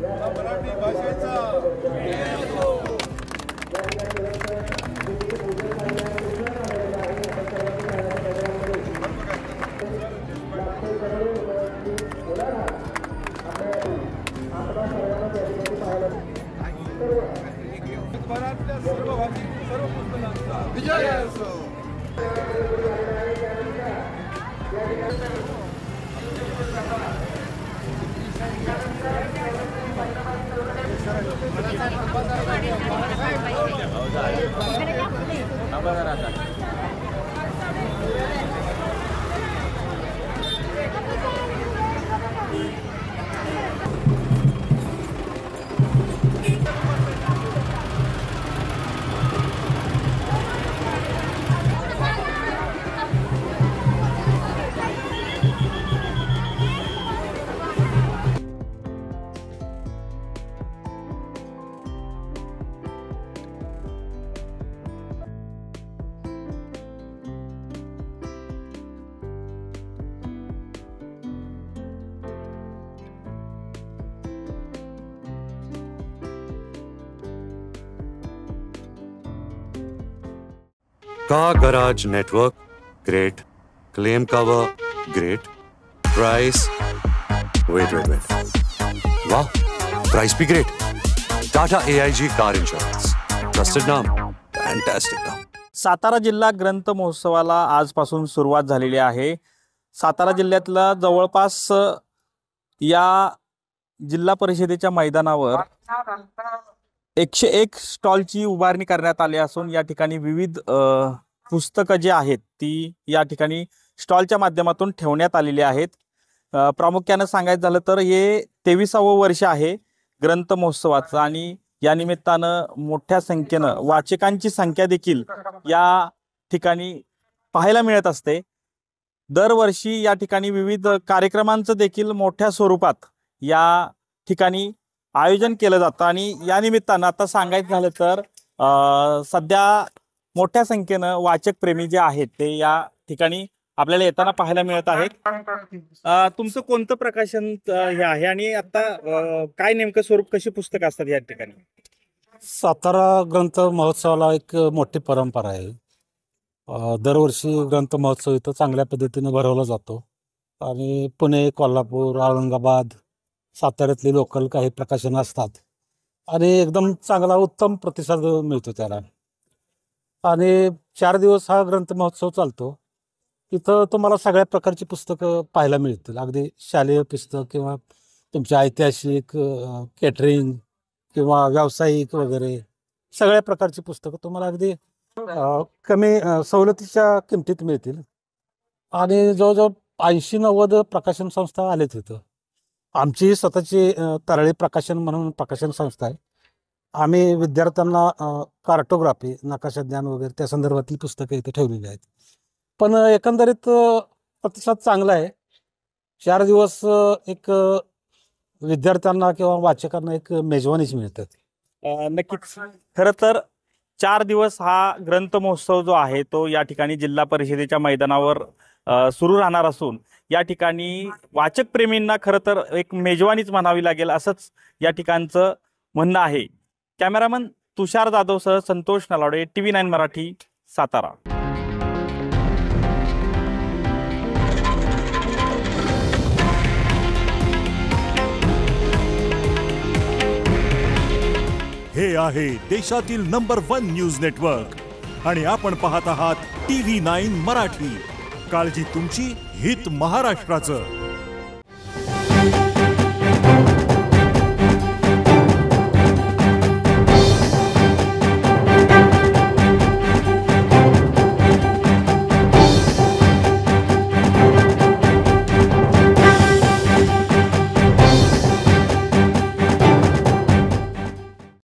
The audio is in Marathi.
मराठी भाषेचा जगभरातल्या सर्व भाषिक सर्व पुस्तकांचा विजय असो. Car Garage Network, great. Claim cover, great. Price, wait. Wow, price be great. Tata AIG Car Insurance. Trusted नाम, fantastic नाम. सातारा जिल्हा ग्रंथ महोत्सवाला आजपासून सुरुवात झालेली आहे. सातारा जिल्ह्यातला जवळपास या जिल्हा परिषदेच्या मैदानावर 101 स्टॉलची उभारणी करण्यात आली असून या ठिकाणी विविध पुस्तकं जी आहेत ती या ठिकाणी स्टॉलच्या माध्यमातून ठेवण्यात आलेली आहेत. प्रामुख्याने सांगायचं झालं तर हे 23वे वर्ष आहे ग्रंथ महोत्सवाचं आणि या निमित्तानं मोठ्या संख्येनं वाचकांची संख्या देखील या ठिकाणी पाहायला मिळत असते. दरवर्षी या ठिकाणी विविध कार्यक्रमांचं देखील मोठ्या स्वरूपात या ठिकाणी आयोजन केलं जातं आणि या निमित्तानं आता सांगायचं झालं तर सध्या मोठ्या संख्येनं वाचक प्रेमी जे आहेत ते या ठिकाणी आपल्याला येताना पाहायला मिळत आहेत. तुमचं कोणतं प्रकाशन हे आहे आणि आता काय नेमकं स्वरूप कशी पुस्तकं असतात या ठिकाणी? सातारा ग्रंथ महोत्सवाला एक मोठी परंपरा आहे. दरवर्षी ग्रंथ महोत्सव इथं चांगल्या पद्धतीने भरवला जातो आणि पुणे, कोल्हापूर, औरंगाबाद, साताऱ्यातली लोकल काही प्रकाशनं असतात आणि एकदम चांगला उत्तम प्रतिसाद मिळतो त्याला. आणि 4 दिवस हा ग्रंथ महोत्सव चालतो. इथं तुम्हाला सगळ्या प्रकारची पुस्तकं पाहायला मिळतील. अगदी शालेय पुस्तक किंवा तुमचे ऐतिहासिक, केटरिंग किंवा व्यावसायिक वगैरे सगळ्या प्रकारची पुस्तकं तुम्हाला अगदी कमी सवलतीच्या किमतीत मिळतील. आणि जवळजवळ 80-90 प्रकाशन संस्था आलेत इथं. आमची स्वतःची तरळी प्रकाशन म्हणून प्रकाशन संस्था आहे. आम्ही विद्यार्थ्यांना कार्टोग्राफी, नकाशा ज्ञान वगैरे त्या संदर्भातील पुस्तकं इथे ठेवलेली आहेत. पण एकंदरीत प्रतिसाद चांगला आहे. 4 दिवस एक विद्यार्थ्यांना किंवा वाचकांना एक मेजवानीच मिळतात. नक्कीच. खरं तर 4 दिवस हा ग्रंथ महोत्सव जो आहे तो या ठिकाणी जिल्हा परिषदेच्या मैदानावर सुरू राहणार असून या ठिकाणी वाचक प्रेमींना खरं तर एक मेजवानीच म्हणावी लागेल असंच या ठिकाणचं म्हणणं आहे. कॅमेरामन तुषार जाधवसह संतोष नलावडे, TV9 मराठी, सातारा. हे आहे देशातील नंबर 1 न्यूज नेटवर्क आणि आपण पाहत आहात TV9 मराठी. काळजी तुमची, हित महाराष्ट्राचं.